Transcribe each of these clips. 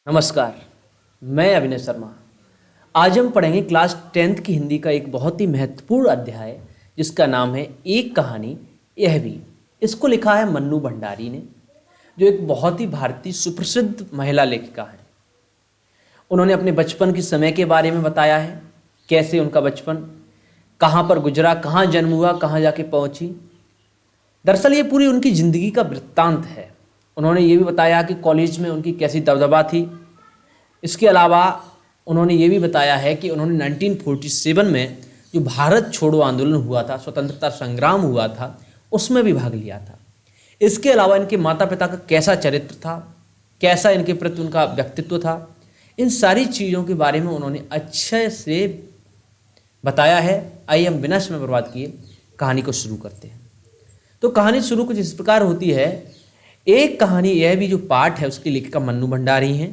नमस्कार, मैं अभिनय शर्मा। आज हम पढ़ेंगे क्लास 10th की हिंदी का एक बहुत ही महत्वपूर्ण अध्याय जिसका नाम है एक कहानी यह भी। इसको लिखा है मन्नू भंडारी ने, जो एक बहुत ही भारतीय सुप्रसिद्ध महिला लेखिका है। उन्होंने अपने बचपन के समय के बारे में बताया है, कैसे उनका बचपन कहाँ पर गुजरा, कहाँ जन्म हुआ, कहाँ जाके पहुँची। दरअसल ये पूरी उनकी ज़िंदगी का वृत्तांत है। उन्होंने ये भी बताया कि कॉलेज में उनकी कैसी दबदबा थी। इसके अलावा उन्होंने ये भी बताया है कि उन्होंने 1947 में जो भारत छोड़ो आंदोलन हुआ था, स्वतंत्रता संग्राम हुआ था, उसमें भी भाग लिया था। इसके अलावा इनके माता पिता का कैसा चरित्र था, कैसा इनके प्रति उनका व्यक्तित्व था, इन सारी चीज़ों के बारे में उन्होंने अच्छे से बताया है। आइए हम बिना समय बर्बाद किए कहानी को शुरू करते हैं। तो कहानी शुरू कुछ इस प्रकार होती है। एक कहानी यह भी जो पाठ है उसकी लेखिका मन्नू भंडारी हैं।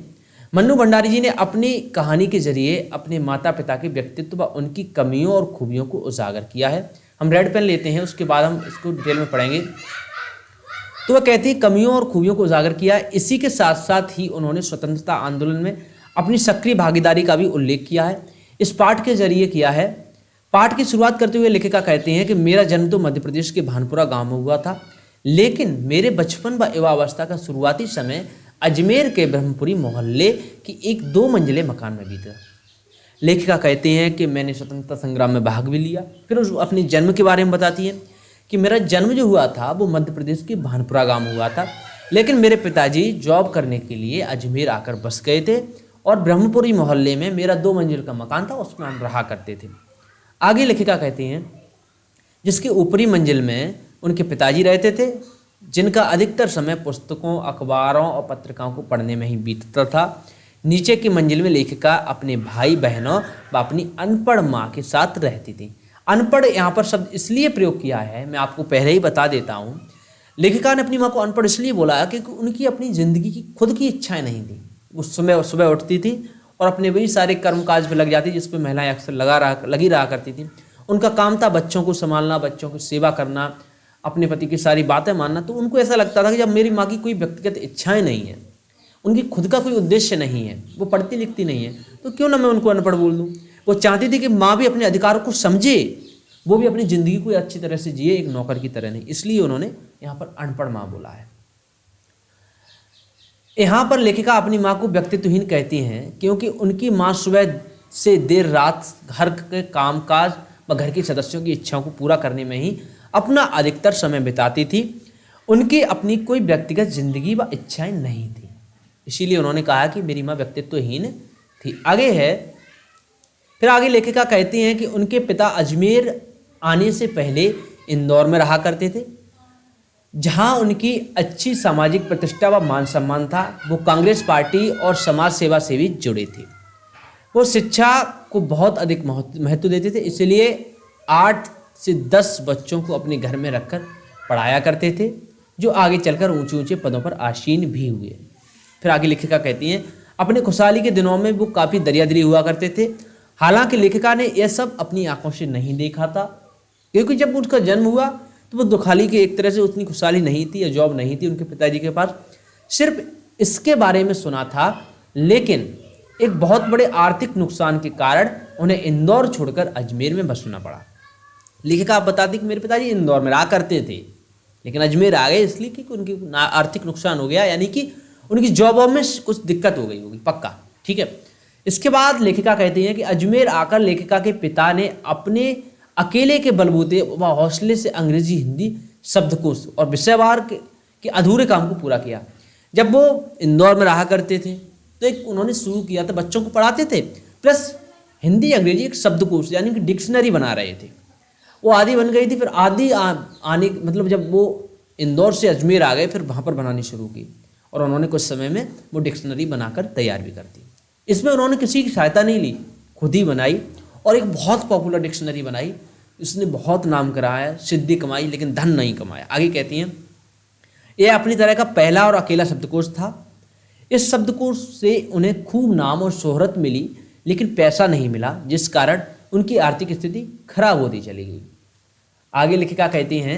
मन्नू भंडारी जी ने अपनी कहानी के जरिए अपने माता पिता के व्यक्तित्व व उनकी कमियों और खूबियों को उजागर किया है। हम रेड पेन लेते हैं, उसके बाद हम इसको डिटेल में पढ़ेंगे। तो वह कहती है कमियों और खूबियों को उजागर किया। इसी के साथ साथ ही उन्होंने स्वतंत्रता आंदोलन में अपनी सक्रिय भागीदारी का भी उल्लेख किया है। इस पाठ के जरिए किया है। पाठ की शुरुआत करते हुए लेखिका कहते हैं कि मेरा जन्म तो मध्य प्रदेश के भानपुरा गांव में हुआ था, लेकिन मेरे बचपन व युवावस्था का शुरुआती समय अजमेर के ब्रह्मपुरी मोहल्ले की एक 2 मंजिले मकान में बीता। लेखिका कहते हैं कि मैंने स्वतंत्रता संग्राम में भाग भी लिया। फिर उस अपने जन्म के बारे में बताती हैं कि मेरा जन्म जो हुआ था वो मध्य प्रदेश के भानपुरा गांव में हुआ था, लेकिन मेरे पिताजी जॉब करने के लिए अजमेर आकर बस गए थे और ब्रह्मपुरी मोहल्ले में मेरा 2 मंजिल का मकान था, उसमें हम रहा करते थे। आगे लेखिका कहती हैं जिसके ऊपरी मंजिल में उनके पिताजी रहते थे, जिनका अधिकतर समय पुस्तकों, अखबारों और पत्रिकाओं को पढ़ने में ही बीतता था। नीचे की मंजिल में लेखिका अपने भाई बहनों व अपनी अनपढ़ माँ के साथ रहती थी। अनपढ़ यहाँ पर शब्द इसलिए प्रयोग किया है, मैं आपको पहले ही बता देता हूँ। लेखिका ने अपनी माँ को अनपढ़ इसलिए बोला कि उनकी अपनी ज़िंदगी की खुद की इच्छाएँ नहीं थी। वो सुबह उठती थी और अपने वही सारे कर्मकाज पे लग जाती, जिस पर महिलाएं अक्सर लगी रहा करती थी। उनका काम था बच्चों को संभालना, बच्चों की सेवा करना, अपने पति की सारी बातें मानना। तो उनको ऐसा लगता था कि जब मेरी माँ की कोई व्यक्तिगत इच्छाएं नहीं है, उनकी खुद का कोई उद्देश्य नहीं है, वो पढ़ती लिखती नहीं है, तो क्यों ना मैं उनको अनपढ़ बोल दूँ। वो चाहती थी कि माँ भी अपने अधिकारों को समझे, वो भी अपनी ज़िंदगी को अच्छी तरह से जिए, एक नौकर की तरह नहीं। इसलिए उन्होंने यहाँ पर अनपढ़ माँ बोला है। यहाँ पर लेखिका अपनी माँ को व्यक्तित्वहीन कहती हैं क्योंकि उनकी माँ सुबह से देर रात घर के कामकाज व घर के सदस्यों की इच्छाओं को पूरा करने में ही अपना अधिकतर समय बिताती थी। उनकी अपनी कोई व्यक्तिगत जिंदगी व इच्छाएं नहीं थी, इसीलिए उन्होंने कहा कि मेरी माँ व्यक्तित्वहीन थी। आगे है, फिर आगे लेखिका कहती हैं कि उनके पिता अजमेर आने से पहले इंदौर में रहा करते थे, जहां उनकी अच्छी सामाजिक प्रतिष्ठा व मान सम्मान था। वो कांग्रेस पार्टी और समाज सेवा से भी जुड़े थे। वो शिक्षा को बहुत अधिक महत्व देते थे, इसलिए 8 से 10 बच्चों को अपने घर में रखकर पढ़ाया करते थे, जो आगे चलकर ऊंचे ऊंचे पदों पर आसीन भी हुए। फिर आगे लेखिका कहती हैं अपने खुशहाली के दिनों में वो काफ़ी दरियादिली हुआ करते थे। हालांकि लेखिका ने यह सब अपनी आंखों से नहीं देखा था, क्योंकि जब उसका जन्म हुआ तो वो दुखाली की एक तरह से उतनी खुशहाली नहीं थी या जॉब नहीं थी उनके पिताजी के पास। सिर्फ इसके बारे में सुना था, लेकिन एक बहुत बड़े आर्थिक नुकसान के कारण उन्हें इंदौर छोड़कर अजमेर में बसना पड़ा। लेखिका आप बताती कि मेरे पिताजी इंदौर में रहा करते थे, लेकिन अजमेर आ गए इसलिए कि उनकी आर्थिक नुकसान हो गया, यानी कि उनकी जॉबों में कुछ दिक्कत हो गई होगी, पक्का। ठीक है। इसके बाद लेखिका कहती हैं कि अजमेर आकर लेखिका के पिता ने अपने अकेले के बलबूते व हौसले से अंग्रेजी, हिंदी शब्दकोश और विषयवार के अधूरे काम को पूरा किया। जब वो इंदौर में रहा करते थे तो एक उन्होंने शुरू किया था, बच्चों को पढ़ाते थे, प्लस हिंदी अंग्रेजी एक शब्दकोश यानी कि डिक्शनरी बना रहे थे। वो आदि बन गई थी। फिर आदि आने मतलब जब वो इंदौर से अजमेर आ गए, फिर वहाँ पर बनानी शुरू की और उन्होंने कुछ समय में वो डिक्शनरी बनाकर तैयार भी कर दी। इसमें उन्होंने किसी की सहायता नहीं ली, खुद ही बनाई और एक बहुत पॉपुलर डिक्शनरी बनाई। उसने बहुत नाम कराया, सिद्धि कमाई, लेकिन धन नहीं कमाया। आगे कहती हैं यह अपनी तरह का पहला और अकेला शब्दकोश था। इस शब्दकोश से उन्हें खूब नाम और शोहरत मिली, लेकिन पैसा नहीं मिला, जिस कारण उनकी आर्थिक स्थिति खराब होती चली गई। आगे लेखिका कहती हैं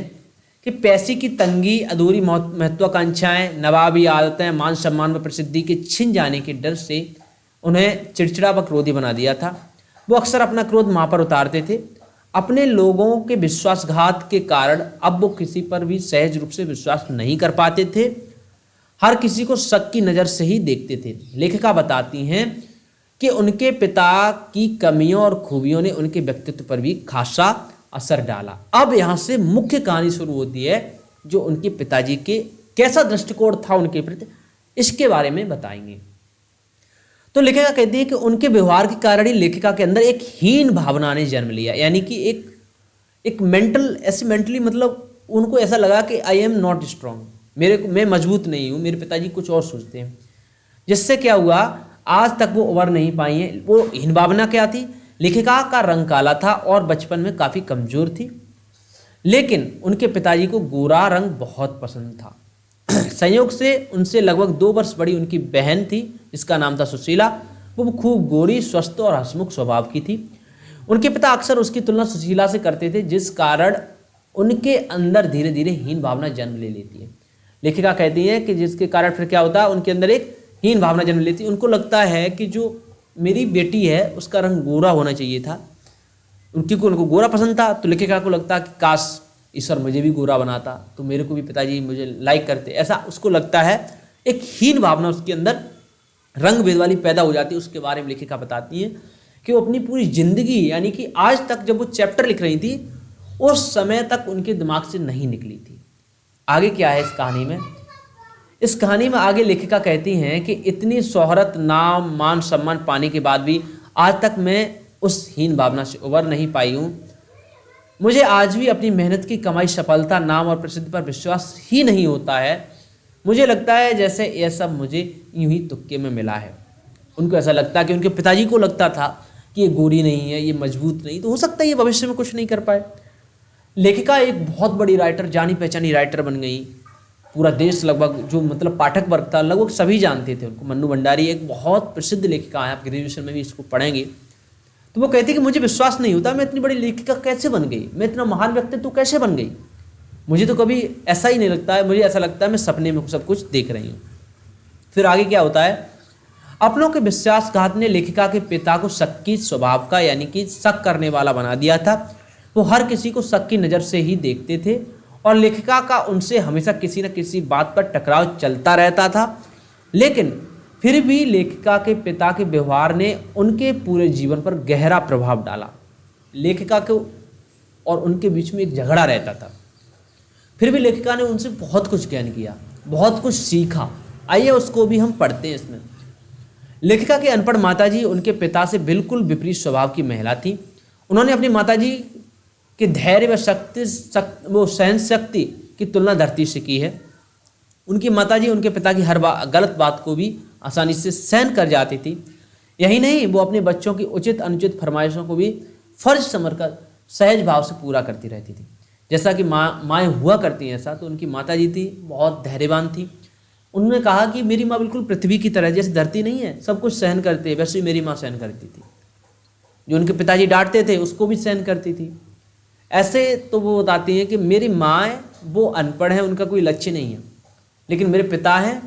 कि पैसे की तंगी, अधूरी महत्वाकांक्षाएं, नवाबी आदतें, मान सम्मान व प्रसिद्धि के छिन जाने के डर से उन्हें चिड़चिड़ा व क्रोधी बना दिया था। वो अक्सर अपना क्रोध माँ पर उतारते थे। अपने लोगों के विश्वासघात के कारण अब वो किसी पर भी सहज रूप से विश्वास नहीं कर पाते थे, हर किसी को शक की नज़र से ही देखते थे। लेखिका बताती हैं कि उनके पिता की कमियों और खूबियों ने उनके व्यक्तित्व पर भी खासा असर डाला। अब यहाँ से मुख्य कहानी शुरू होती है, जो उनके पिताजी के कैसा दृष्टिकोण था उनके प्रति, इसके बारे में बताएंगे। तो लेखिका कहती है कि उनके व्यवहार के कारण ही लेखिका के अंदर एक हीन भावना ने जन्म लिया, यानी कि एक मेंटली मतलब उनको ऐसा लगा कि आई एम नॉट स्ट्रांग, मैं मजबूत नहीं हूँ, मेरे पिताजी कुछ और सोचते हैं। जिससे क्या हुआ, आज तक वो उभर नहीं पाई हैं। वो हीन भावना क्या थी? लेखिका का रंग काला था और बचपन में काफ़ी कमज़ोर थी, लेकिन उनके पिताजी को गोरा रंग बहुत पसंद था। संयोग से उनसे लगभग 2 वर्ष बड़ी उनकी बहन थी, जिसका नाम था सुशीला। वो खूब गोरी, स्वस्थ और हंसमुख स्वभाव की थी। उनके पिता अक्सर उसकी तुलना सुशीला से करते थे, जिस कारण उनके अंदर धीरे धीरे हीन भावना जन्म ले लेती है। लेखिका कहती है कि जिसके कारण फिर क्या होता है, उनके अंदर एक हीन भावना जन्म लेती है। उनको लगता है कि जो मेरी बेटी है उसका रंग गोरा होना चाहिए था, उनको गोरा पसंद था। तो लेखिका को लगता कि काश ईश्वर मुझे भी गोरा बनाता तो मेरे को भी पिताजी मुझे लाइक करते, ऐसा उसको लगता है। एक हीन भावना उसके अंदर रंग भेद वाली पैदा हो जाती है। उसके बारे में लेखिका बताती है कि वो अपनी पूरी जिंदगी, यानी कि आज तक जब वो चैप्टर लिख रही थी उस समय तक उनके दिमाग से नहीं निकली थी। आगे क्या है इस कहानी में? इस कहानी में आगे लेखिका कहती हैं कि इतनी शोहरत, नाम, मान सम्मान पाने के बाद भी आज तक मैं उस हीन भावना से उबर नहीं पाई हूँ। मुझे आज भी अपनी मेहनत की कमाई, सफलता, नाम और प्रसिद्धि पर विश्वास ही नहीं होता है। मुझे लगता है जैसे यह सब मुझे यूं ही तुक्के में मिला है। उनको ऐसा लगता है कि उनके पिताजी को लगता था कि ये गोरी नहीं है, ये मजबूत नहीं, तो हो सकता है ये भविष्य में कुछ नहीं कर पाए। लेखिका एक बहुत बड़ी राइटर, जानी पहचानी राइटर बन गई। पूरा देश लगभग, जो मतलब पाठक वर्ग था, लगभग सभी जानते थे उनको। मन्नू भंडारी एक बहुत प्रसिद्ध लेखिका है, आप ग्रेजुएशन में भी इसको पढ़ेंगे। तो वो कहती कि मुझे विश्वास नहीं होता मैं इतनी बड़ी लेखिका कैसे बन गई, मैं इतना महान व्यक्तित्व कैसे बन गई। मुझे तो कभी ऐसा ही नहीं लगता है, मुझे ऐसा लगता है मैं सपने में सब कुछ देख रही हूँ। फिर आगे क्या होता है? अपनों के विश्वासघात ने लेखिका के पिता को शक की स्वभाव का, यानी कि शक करने वाला बना दिया था। वो हर किसी को शक की नज़र से ही देखते थे और लेखिका का उनसे हमेशा किसी न किसी बात पर टकराव चलता रहता था। लेकिन फिर भी लेखिका के पिता के व्यवहार ने उनके पूरे जीवन पर गहरा प्रभाव डाला। लेखिका को और उनके बीच में एक झगड़ा रहता था, फिर भी लेखिका ने उनसे बहुत कुछ ज्ञान किया, बहुत कुछ सीखा। आइए उसको भी हम पढ़ते हैं इसमें। लेखिका के अनपढ़ माताजी उनके पिता से बिल्कुल विपरीत स्वभाव की महिला थी। उन्होंने अपनी माताजी के धैर्य व सहन शक्ति की तुलना धरती से की है। उनकी माताजी उनके पिता की हर गलत बात को भी आसानी से सहन कर जाती थी। यही नहीं, वो अपने बच्चों की उचित अनुचित फरमाइशों को भी फर्ज समझकर सहज भाव से पूरा करती रहती थी। जैसा कि माएँ हुआ करती हैं ऐसा, तो उनकी माताजी थी बहुत धैर्यवान थी। उन्होंने कहा कि मेरी माँ बिल्कुल पृथ्वी की तरह, जैसे धरती नहीं है सब कुछ सहन करते हैं, वैसे ही मेरी माँ सहन करती थी। जो उनके पिताजी डांटते थे उसको भी सहन करती थी। ऐसे तो वो बताती हैं कि मेरी माँ वो अनपढ़ है, उनका कोई लक्ष्य नहीं है, लेकिन मेरे पिता हैं,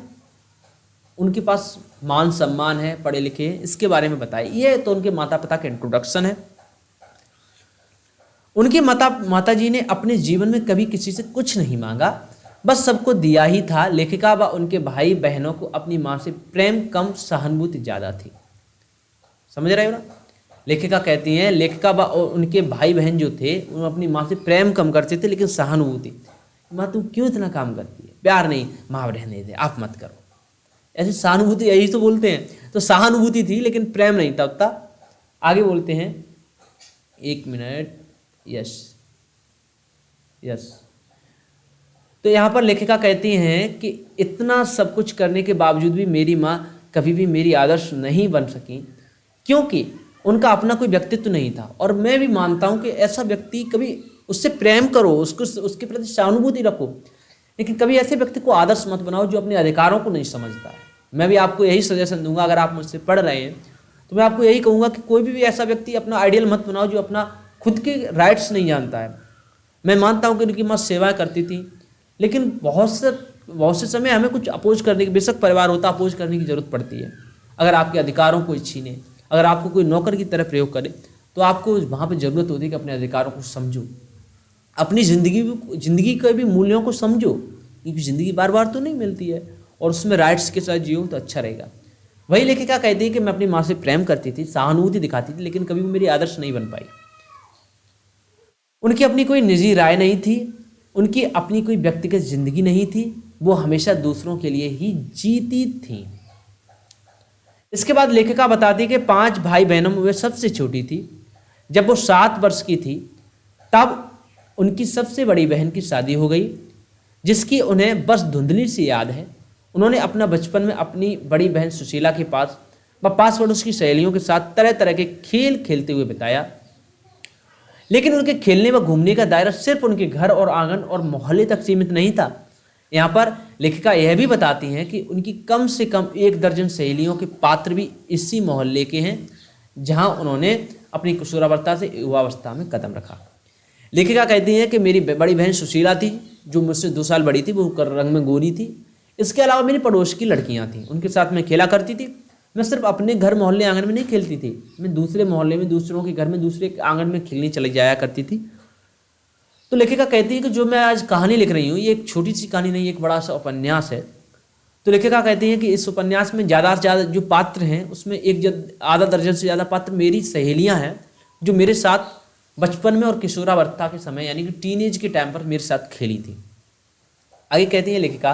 उनके पास मान सम्मान है, पढ़े लिखे हैं। इसके बारे में बताए। ये तो उनके माता पिता का इंट्रोडक्शन है। उनकी माताजी ने अपने जीवन में कभी किसी से कुछ नहीं मांगा, बस सबको दिया ही था। लेखिका व उनके भाई बहनों को अपनी माँ से प्रेम कम, सहानुभूति ज़्यादा थी। समझ रहे हो ना? लेखिका कहती हैं लेखिका व उनके भाई बहन जो थे वो अपनी माँ से प्रेम कम करते थे, लेकिन सहानुभूति, माँ तू क्यों इतना काम करती है, प्यार नहीं, माँ रहने दे, आप मत करो, ऐसी सहानुभूति, यही तो बोलते हैं। तो सहानुभूति थी लेकिन प्रेम नहीं था उतना। आगे बोलते हैं, एक मिनट, यस। तो यहाँ पर लेखिका कहती हैं कि इतना सब कुछ करने के बावजूद भी मेरी माँ कभी भी मेरी आदर्श नहीं बन सकी, क्योंकि उनका अपना कोई व्यक्तित्व नहीं था। और मैं भी मानता हूँ कि ऐसा व्यक्ति, कभी उससे प्रेम करो, उसके प्रति सहानुभूति रखो, लेकिन कभी ऐसे व्यक्ति को आदर्श मत बनाओ जो अपने अधिकारों को नहीं समझता है। मैं भी आपको यही सजेशन दूंगा, अगर आप मुझसे पढ़ रहे हैं तो मैं आपको यही कहूँगा कि कोई भी ऐसा व्यक्ति अपना आइडियल मत बनाओ जो अपना खुद के राइट्स नहीं जानता है। मैं मानता हूँ कि उनकी माँ सेवा करती थी, लेकिन बहुत से समय हमें कुछ अपोज करने की, बेशक परिवार होता, अपोज करने की जरूरत पड़ती है। अगर आपके अधिकारों को छीने, अगर आपको कोई नौकर की तरह प्रयोग करे, तो आपको वहाँ पर जरूरत होती है कि अपने अधिकारों को समझो, अपनी जिंदगी के भी मूल्यों को समझो, क्योंकि ज़िंदगी बार बार तो नहीं मिलती है, और उसमें राइट्स के साथ जियो तो अच्छा रहेगा। वही लेखिका कहती है कि मैं अपनी माँ से प्रेम करती थी, सहानुभूति दिखाती थी, लेकिन कभी भी मेरी आदर्श नहीं बन पाई। उनकी अपनी कोई निजी राय नहीं थी, उनकी अपनी कोई व्यक्तिगत जिंदगी नहीं थी, वो हमेशा दूसरों के लिए ही जीती थी। इसके बाद लेखिका बताती है कि 5 भाई बहनों में वे सबसे छोटी थी। जब वो 7 वर्ष की थी तब उनकी सबसे बड़ी बहन की शादी हो गई, जिसकी उन्हें बस धुंधली सी याद है। उन्होंने अपना बचपन में अपनी बड़ी बहन सुशीला के पास व पास पड़ोस की सहेलियों के साथ तरह तरह के खेल खेलते हुए बिताया, लेकिन उनके खेलने व घूमने का दायरा सिर्फ उनके घर और आंगन और मोहल्ले तक सीमित नहीं था। यहाँ पर लेखिका यह भी बताती हैं कि उनकी कम से कम 1 दर्जन सहेलियों के पात्र भी इसी मोहल्ले के हैं, जहाँ उन्होंने अपनी किशोरावस्था से युवावस्था में कदम रखा। लेखिका कहती हैं कि मेरी बड़ी बहन सुशीला थी, जो मुझसे 2 साल बड़ी थी, वो रंग में गोरी थी। इसके अलावा मेरी पड़ोस की लड़कियां थीं, उनके साथ मैं खेला करती थी। मैं सिर्फ अपने घर मोहल्ले आंगन में नहीं खेलती थी, मैं दूसरे मोहल्ले में, दूसरों के घर में, दूसरे आंगन में खेलने चली जाया करती थी। तो लेखिका कहती है कि जो मैं आज कहानी लिख रही हूँ, ये एक छोटी सी कहानी नहीं, एक बड़ा सा उपन्यास है। तो लेखिका कहती है कि इस उपन्यास में ज़्यादा से ज़्यादा जो पात्र हैं, उसमें आधा दर्जन से ज़्यादा पात्र मेरी सहेलियाँ हैं, जो मेरे साथ बचपन में और किशोरावस्था के समय यानी कि टीनेज के टाइम पर मेरे साथ खेली थी। आगे कहती है लेखिका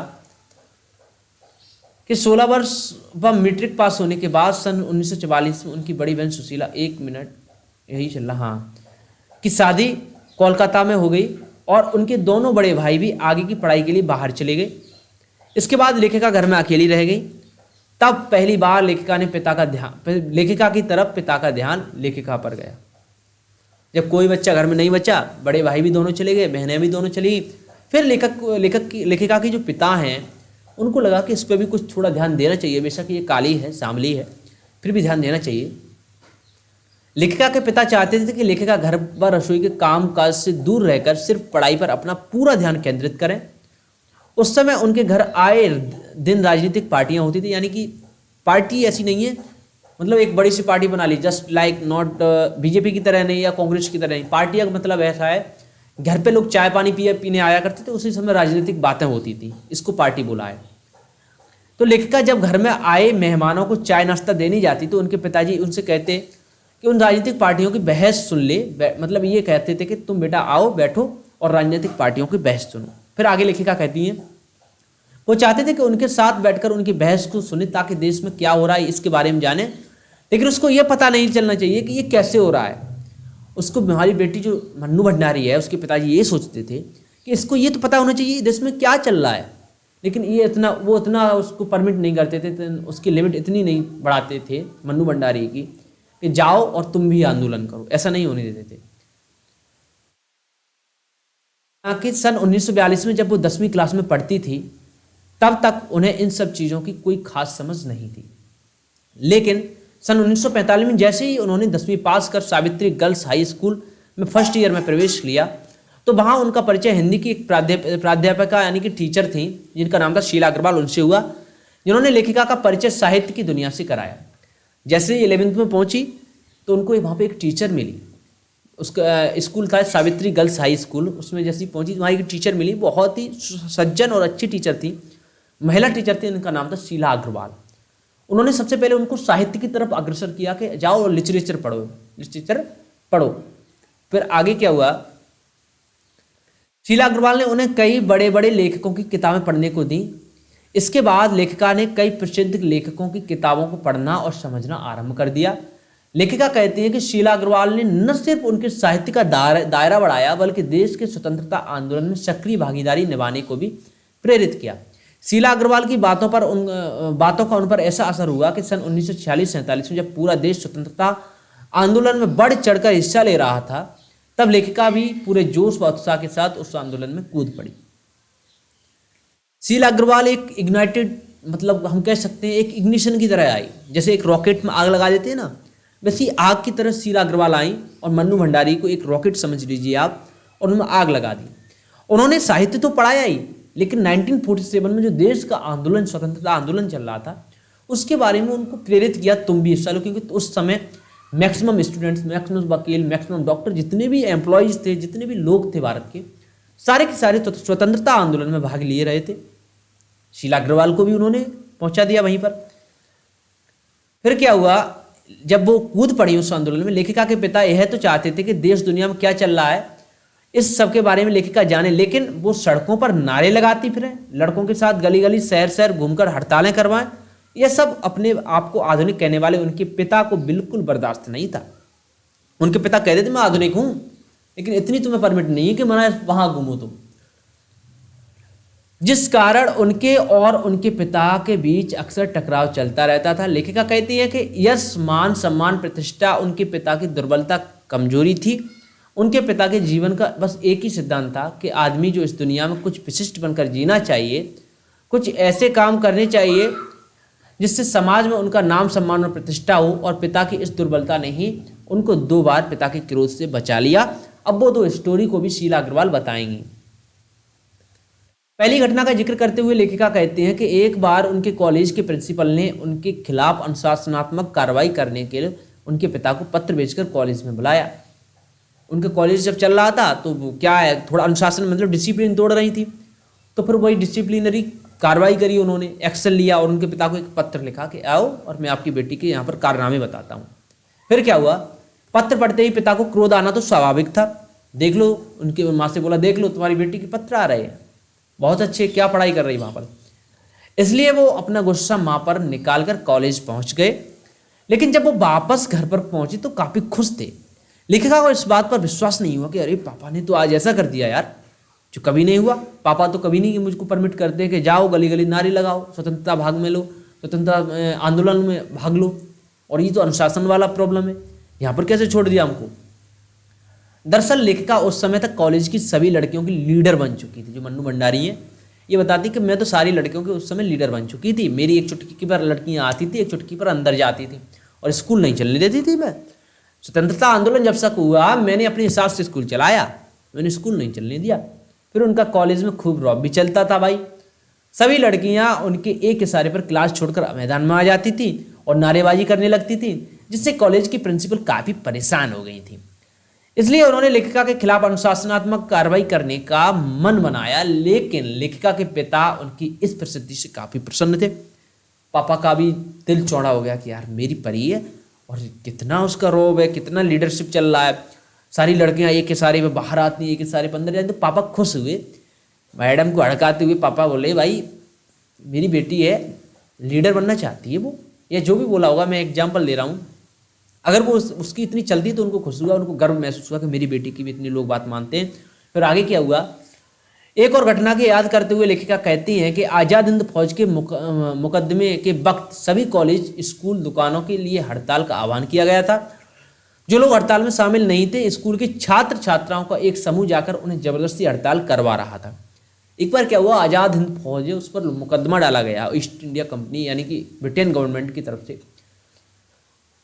कि 16 वर्ष व मैट्रिक पास होने के बाद सन 1944 में उनकी बड़ी बहन सुशीला, 1 मिनट यही चल रहा, हाँ, की शादी कोलकाता में हो गई और उनके दोनों बड़े भाई भी आगे की पढ़ाई के लिए बाहर चले गए। इसके बाद लेखिका घर में अकेली रह गई। तब पहली बार लेखिका की तरफ पिता का ध्यान लेखिका पर गया। जब कोई बच्चा घर में नहीं बचा, बड़े भाई भी दोनों चले गए, बहनें भी दोनों चली, फिर लेखिका के जो पिता हैं, उनको लगा कि इस पर भी कुछ थोड़ा ध्यान देना चाहिए। बेशक ये काली है, सांवली है, फिर भी ध्यान देना चाहिए। लेखिका के पिता चाहते थे कि लेखिका घर व रसोई के काम काज से दूर रहकर सिर्फ पढ़ाई पर अपना पूरा ध्यान केंद्रित करें। उस समय उनके घर आए दिन राजनीतिक पार्टियां होती थी, यानी कि पार्टी ऐसी नहीं है, मतलब एक बड़ी सी पार्टी बना ली, जस्ट लाइक नॉट बीजेपी की तरह नहीं या कांग्रेस की तरह नहीं। पार्टी का मतलब ऐसा है, घर पे लोग चाय पानी पीने आया करते थे, उसी समय राजनीतिक बातें होती थी, इसको पार्टी बोला है। तो लेखिका जब घर में आए मेहमानों को चाय नाश्ता देनी जाती तो उनके पिताजी उनसे कहते कि उन राजनीतिक पार्टियों की बहस सुन ले, मतलब ये कहते थे कि तुम बेटा आओ बैठो और राजनीतिक पार्टियों की बहस सुनो। फिर आगे लेखिका कहती हैं वो चाहते थे कि उनके साथ बैठकर उनकी बहस को सुने, ताकि देश में क्या हो रहा है इसके बारे में जाने, लेकिन उसको ये पता नहीं चलना चाहिए कि ये कैसे हो रहा है। उसको हमारी बेटी जो मन्नू भंडारी है, उसके पिताजी ये सोचते थे कि इसको ये तो पता होना चाहिए देश में क्या चल रहा है, लेकिन वो इतना उसको परमिट नहीं करते थे, तो उसकी लिमिट इतनी नहीं बढ़ाते थे मन्नू भंडारी की कि जाओ और तुम भी आंदोलन करो, ऐसा नहीं होने देते थे। कि सन 1942 में जब वो 10वीं क्लास में पढ़ती थी, तब तक उन्हें इन सब चीज़ों की कोई खास समझ नहीं थी। लेकिन सन 1945 में जैसे ही उन्होंने 10वीं पास कर सावित्री गर्ल्स हाई स्कूल में फर्स्ट ईयर में प्रवेश लिया, तो वहाँ उनका परिचय हिंदी की एक प्राध्यापिका यानी कि टीचर थी, जिनका नाम था शीला अग्रवाल, उनसे हुआ, जिन्होंने लेखिका का परिचय साहित्य की दुनिया से कराया। जैसे ही 11वीं में पहुंची तो उनको वहाँ पे एक टीचर मिली। उसका स्कूल था सावित्री गर्ल्स हाई स्कूल, उसमें जैसे ही पहुंची वहाँ एक टीचर मिली, बहुत ही सज्जन और अच्छी टीचर थी, महिला टीचर थी, उनका नाम था शीला अग्रवाल। उन्होंने सबसे पहले उनको साहित्य की तरफ अग्रसर किया कि जाओ और लिटरेचर पढ़ो। फिर आगे क्या हुआ, शीला अग्रवाल ने उन्हें कई बड़े बड़े लेखकों की किताबें पढ़ने को दी। इसके बाद लेखिका ने कई प्रसिद्ध लेखकों की किताबों को पढ़ना और समझना आरंभ कर दिया। लेखिका कहती है कि शीला अग्रवाल ने न सिर्फ उनके साहित्य का दायरा बढ़ाया, बल्कि देश के स्वतंत्रता आंदोलन में सक्रिय भागीदारी निभाने को भी प्रेरित किया। शीला अग्रवाल की बातों का उन पर ऐसा असर हुआ कि सन 1946-47 में जब पूरा देश स्वतंत्रता आंदोलन में बढ़ चढ़कर हिस्सा ले रहा था, तब लेखिका भी पूरे जोश व उत्साह के साथ उस आंदोलन में कूद पड़ी। शीला अग्रवाल एक इग्नाइटेड, मतलब हम कह सकते हैं एक इग्निशन की तरह आई, जैसे एक रॉकेट में आग लगा देते हैं ना, वैसी आग की तरह शीला अग्रवाल आई और मन्नू भंडारी को एक रॉकेट समझ लीजिए आप, और उनमें आग लगा दी। उन्होंने साहित्य तो पढ़ाया ही, लेकिन 1947 में जो देश का आंदोलन, स्वतंत्रता आंदोलन चल रहा था, उसके बारे में उनको प्रेरित किया तुम भी हिस्सा लो, क्योंकि उस समय मैक्सिमम स्टूडेंट्स, मैक्सिमम वकील, मैक्सिमम डॉक्टर, जितने भी एम्प्लॉयज थे, जितने भी लोग थे भारत के, सारे के सारे स्वतंत्रता आंदोलन में भाग लिए रहे थे। शीला अग्रवाल को भी उन्होंने पहुंचा दिया वहीं पर। फिर क्या हुआ, जब वो कूद पड़ी उस आंदोलन में, लेखिका के पिता यह तो चाहते थे कि देश दुनिया में क्या चल रहा है इस सब के बारे में लेखिका जाने, लेकिन वो सड़कों पर नारे लगाती फिरें, लड़कों के साथ गली गली शहर शहर घूमकर हड़तालें करवाएं, यह सब अपने आप को आधुनिक कहने वाले उनके पिता को बिल्कुल बर्दाश्त नहीं था। उनके पिता कहते थे मैं आधुनिक हूं, लेकिन इतनी तुम्हें परमिट नहीं है कि मैं वहां घूमूं तुम। जिस कारण उनके और उनके पिता के बीच अक्सर टकराव चलता रहता था। लेखिका कहती है कि यश, मान, सम्मान, प्रतिष्ठा उनके पिता की दुर्बलता, कमजोरी थी। उनके पिता के जीवन का बस एक ही सिद्धांत था कि आदमी जो इस दुनिया में कुछ विशिष्ट बनकर जीना चाहिए, कुछ ऐसे काम करने चाहिए जिससे समाज में उनका नाम, सम्मान और प्रतिष्ठा हो। और पिता की इस दुर्बलता ने ही उनको 2 बार पिता के क्रोध से बचा लिया। अब वो 2 स्टोरी को भी शीला अग्रवाल बताएंगी। पहली घटना का जिक्र करते हुए लेखिका कहते हैं कि एक बार उनके कॉलेज के प्रिंसिपल ने उनके खिलाफ अनुशासनात्मक कार्रवाई करने के लिए उनके पिता को पत्र भेजकर कॉलेज में बुलाया। उनके कॉलेज जब चल रहा था तो वो क्या है, थोड़ा अनुशासन मतलब डिसिप्लिन तोड़ रही थी, तो फिर वही डिसिप्लिनरी कार्रवाई करी उन्होंने, एक्शन लिया और उनके पिता को एक पत्र लिखा कि आओ और मैं आपकी बेटी के यहाँ पर कारनामे बताता हूँ। फिर क्या हुआ, पत्र पढ़ते ही पिता को क्रोध आना तो स्वाभाविक था। देख लो, उनकी माँ से बोला देख लो तुम्हारी बेटी के पत्र आ रहे हैं, बहुत अच्छे, क्या पढ़ाई कर रही वहाँ पर। इसलिए वो अपना गुस्सा माँ पर निकाल कर कॉलेज पहुँच गए। लेकिन जब वो वापस घर पर पहुँचे तो काफ़ी खुश थे। लेखिका को इस बात पर विश्वास नहीं हुआ कि अरे पापा ने तो आज ऐसा कर दिया यार, जो कभी नहीं हुआ। पापा तो कभी नहीं मुझको परमिट करते कि जाओ गली गली नारे लगाओ, स्वतंत्रता भाग में लो, स्वतंत्रता आंदोलन में भाग लो, और ये तो अनुशासन वाला प्रॉब्लम है, यहाँ पर कैसे छोड़ दिया हमको। दरअसल लेखिका उस समय तक कॉलेज की सभी लड़कियों की लीडर बन चुकी थी। जो मन्नू भंडारी हैं ये बताती कि मैं तो सारी लड़कियों के उस समय लीडर बन चुकी थी। मेरी एक चुटकी पर लड़कियाँ आती थी, एक चुटकी पर अंदर जाती थी, और स्कूल नहीं चलने देती थी मैं। स्वतंत्रता आंदोलन जब तक हुआ मैंने अपने हिसाब से स्कूल चलाया, मैंने स्कूल नहीं चलने दिया। फिर उनका कॉलेज में खूब रौब भी चलता था भाई। सभी लड़कियां उनके एक इशारे पर क्लास छोड़कर मैदान में आ जाती थी और नारेबाजी करने लगती थी, जिससे कॉलेज की प्रिंसिपल काफ़ी परेशान हो गई थी। इसलिए उन्होंने लेखिका के खिलाफ अनुशासनात्मक कार्रवाई करने का मन बनाया। लेकिन लेखिका के पिता उनकी इस प्रसिद्धि से काफ़ी प्रसन्न थे। पापा का भी दिल चौड़ा हो गया कि यार मेरी परी है और कितना उसका रोब है, कितना लीडरशिप चल रहा है, सारी लड़कियां एक इशारे पे बाहर आती हैं, एक इशारे पे अंदर जाती। तो पापा खुश हुए, मैडम को हड़काते हुए पापा बोले भाई मेरी बेटी है, लीडर बनना चाहती है वो, या जो भी बोला होगा, मैं एग्जाम्पल दे रहा हूँ। अगर वो उसकी इतनी चलती तो उनको खुश हुआ, उनको गर्व महसूस हुआ कि मेरी बेटी की भी इतनी लोग बात मानते हैं। फिर आगे क्या हुआ, एक और घटना की याद करते हुए लेखिका कहती हैं कि आज़ाद हिंद फौज के मुकदमे के वक्त सभी कॉलेज, स्कूल, दुकानों के लिए हड़ताल का आह्वान किया गया था। जो लोग हड़ताल में शामिल नहीं थे, स्कूल के छात्र छात्राओं का एक समूह जाकर उन्हें जबरदस्ती हड़ताल करवा रहा था। एक बार क्या हुआ, आज़ाद हिंद फौज है उस पर मुकदमा डाला गया ईस्ट इंडिया कंपनी यानी कि ब्रिटेन गवर्नमेंट की तरफ से।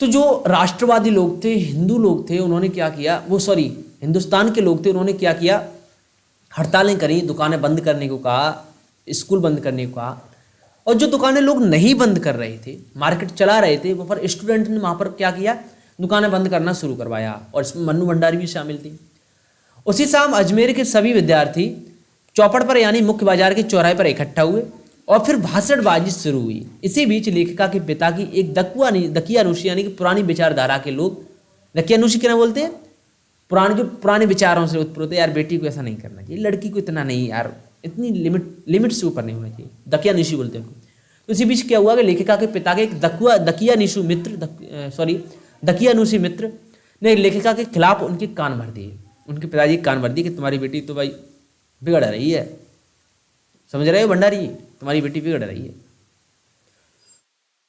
तो जो राष्ट्रवादी लोग थे, हिंदू लोग थे, उन्होंने क्या किया, हिंदुस्तान के लोग थे, उन्होंने क्या किया, हड़तालें करी, दुकानें बंद करने को कहा, स्कूल बंद करने को कहा। और जो दुकानें लोग नहीं बंद कर रहे थे, मार्केट चला रहे थे, वो पर स्टूडेंट ने वहाँ पर क्या किया, दुकानें बंद करना शुरू करवाया, और इसमें मन्नू भंडारी भी शामिल थी। उसी शाम अजमेर के सभी विद्यार्थी चौपड़ पर यानी मुख्य बाजार के चौराहे पर इकट्ठा हुए और फिर भाषणबाजी शुरू हुई। इसी बीच लेखिका के पिता की एक दकियानुशी यानी कि पुरानी विचारधारा के लोग, दकियानुशी क्या बोलते हैं, पुराने विचारों से उत्पन्न होते, यार बेटी को ऐसा नहीं करना चाहिए, लड़की को इतना नहीं यार, इतनी लिमिट से ऊपर नहीं होना चाहिए, दकियानुशी बोलते हैं उनको। तो इसी बीच क्या हुआ कि लेखिका के पिता के एक दकियानुशी मित्र ने लेखिका के खिलाफ उनके कान भर दिए। उनके पिताजी कान भर दिए कि तुम्हारी बेटी तो भाई बिगड़ रही है, समझ रहे हो भंडारी, तुम्हारी बेटी बिगड़ रही है।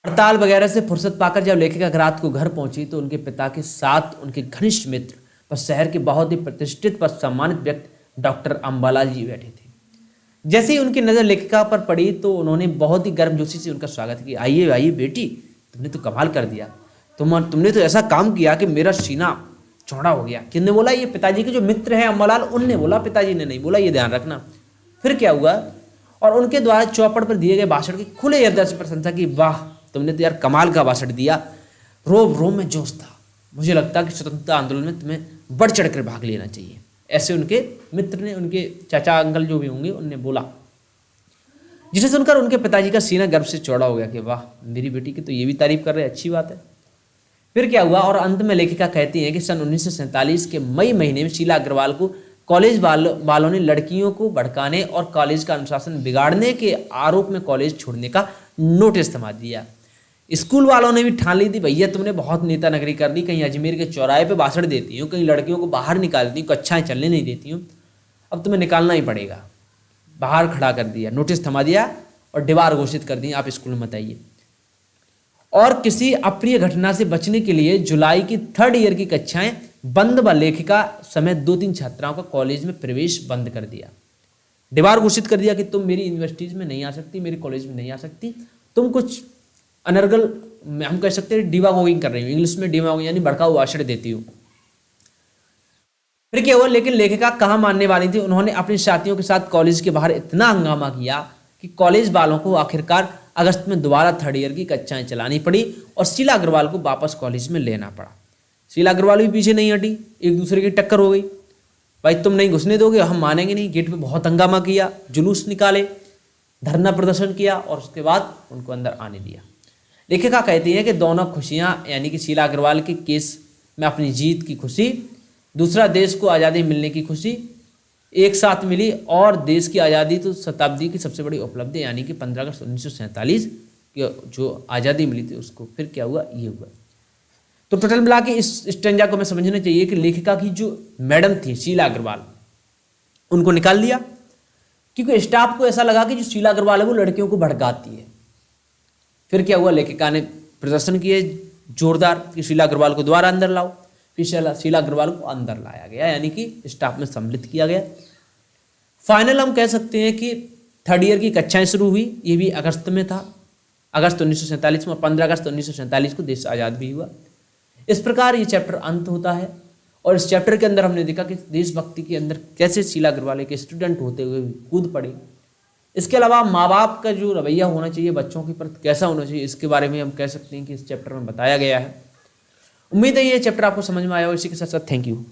हड़ताल वगैरह से फुर्सत पाकर जब लेखिका रात को घर पहुंची तो उनके पिता के साथ उनके घनिष्ठ मित्र और शहर के बहुत ही प्रतिष्ठित पर सम्मानित व्यक्ति डॉक्टर अंबालाल जी बैठे थे। जैसे ही उनकी नज़र लेखिका पर पड़ी तो उन्होंने बहुत ही गर्मजोशी से उनका स्वागत किया। आइए आइए बेटी, तुमने तो कमाल कर दिया, तुमने तो ऐसा काम किया कि मेरा सीना चौड़ा हो गया। किसने बोला, ये पिताजी के जो मित्र हैं अंबालाल, उनने बोला, पिताजी ने नहीं बोला, ये ध्यान रखना। फिर क्या हुआ, और उनके द्वारा चौपड़ पर दिए गए भाषण की खुले हृदय से प्रशंसा की। वाह, तुमने तो यार कमाल का भाषण दिया, रोम रोम में जोश था, मुझे लगता है कि स्वतंत्रता आंदोलन में तुम्हें बढ़ चढ़ कर भाग लेना चाहिए। ऐसे उनके मित्र ने, उनके चाचा अंकल जो भी होंगे, उनने बोला, जिसे सुनकर उनके पिताजी का सीना गर्व से चौड़ा हो गया कि वाह, मेरी बेटी की तो ये भी तारीफ कर रहे हैं, अच्छी बात है। फिर क्या हुआ, और अंत में लेखिका कहती हैं कि सन 1947 के मई महीने में शीला अग्रवाल को कॉलेज वालों ने लड़कियों को भड़काने और कॉलेज का अनुशासन बिगाड़ने के आरोप में कॉलेज छोड़ने का नोटिस थमा दिया। स्कूल वालों ने भी ठान ली थी, भैया तुमने बहुत नेता नगरी कर ली, कहीं अजमेर के चौराहे पे भाषण देती हो, कहीं लड़कियों को बाहर निकालती हो, कक्षाएं चलने नहीं देती हो, अब तुम्हें निकालना ही पड़ेगा। बाहर खड़ा कर दिया, नोटिस थमा दिया और दीवार घोषित कर दी, आप स्कूल में मत आइए। और किसी अप्रिय घटना से बचने के लिए जुलाई की 3rd ईयर की कक्षाएं बंद व लेखिका समेत 2-3 छात्राओं का कॉलेज में प्रवेश बंद कर दिया। दीवार घोषित कर दिया कि तुम मेरी यूनिवर्सिटीज में नहीं आ सकती, मेरी कॉलेज में नहीं आ सकती, तुम कुछ अनर्गल, हम कह सकते हैं डिमागोगिंग कर रही हूँ, इंग्लिश में डिमागोगिंग यानी भड़का हुआ भाषण देती हूँ। फिर क्या हुआ, लेकिन लेखिका कहाँ मानने वाली थी, उन्होंने अपने साथियों के साथ कॉलेज के बाहर इतना हंगामा किया कि कॉलेज वालों को आखिरकार अगस्त में दोबारा 3rd ईयर की कक्षाएं चलानी पड़ी और शीला अग्रवाल को वापस कॉलेज में लेना पड़ा। शीला अग्रवाल भी पीछे नहीं हटी, एक दूसरे की टक्कर हो गई, भाई तुम नहीं घुसने दोगे, हम मानेंगे नहीं। गेट पे बहुत हंगामा किया, जुलूस निकाले, धरना प्रदर्शन किया और उसके बाद उनको अंदर आने दिया। लेखिका कहती है कि दोनों खुशियां, यानी कि शीला अग्रवाल के केस में अपनी जीत की खुशी, दूसरा देश को आज़ादी मिलने की खुशी एक साथ मिली, और देश की आज़ादी तो शताब्दी की सबसे बड़ी उपलब्धि, यानी कि 15 अगस्त 1947 की जो आज़ादी मिली थी उसको। फिर क्या हुआ, ये हुआ। तो टोटल मिला के इस स्टेंजा को हमें समझना चाहिए कि लेखिका की जो मैडम थी शीला अग्रवाल, उनको निकाल दिया क्योंकि स्टाफ को ऐसा लगा कि जो शीला अग्रवाल है वो लड़कियों को भड़काती है। फिर क्या हुआ, लेखिका ने प्रदर्शन किए जोरदार कि शीला अग्रवाल को दोबारा अंदर लाओ। फिर शीला अग्रवाल को अंदर लाया गया, यानी कि स्टाफ में सम्मिलित किया गया। फाइनल हम कह सकते हैं कि 3rd ईयर की कक्षाएं शुरू हुई, ये भी अगस्त में था, अगस्त 1947 में, 15 अगस्त 1947 को देश आज़ाद भी हुआ। इस प्रकार ये चैप्टर अंत होता है और इस चैप्टर के अंदर हमने देखा कि देशभक्ति के अंदर कैसे शीला अग्रवाल एक स्टूडेंट होते हुए कूद पड़े। इसके अलावा माँ बाप का जो रवैया होना चाहिए बच्चों के प्रति कैसा होना चाहिए, इसके बारे में हम कह सकते हैं कि इस चैप्टर में बताया गया है। उम्मीद है ये चैप्टर आपको समझ में आया हो। इसी के साथ साथ थैंक यू।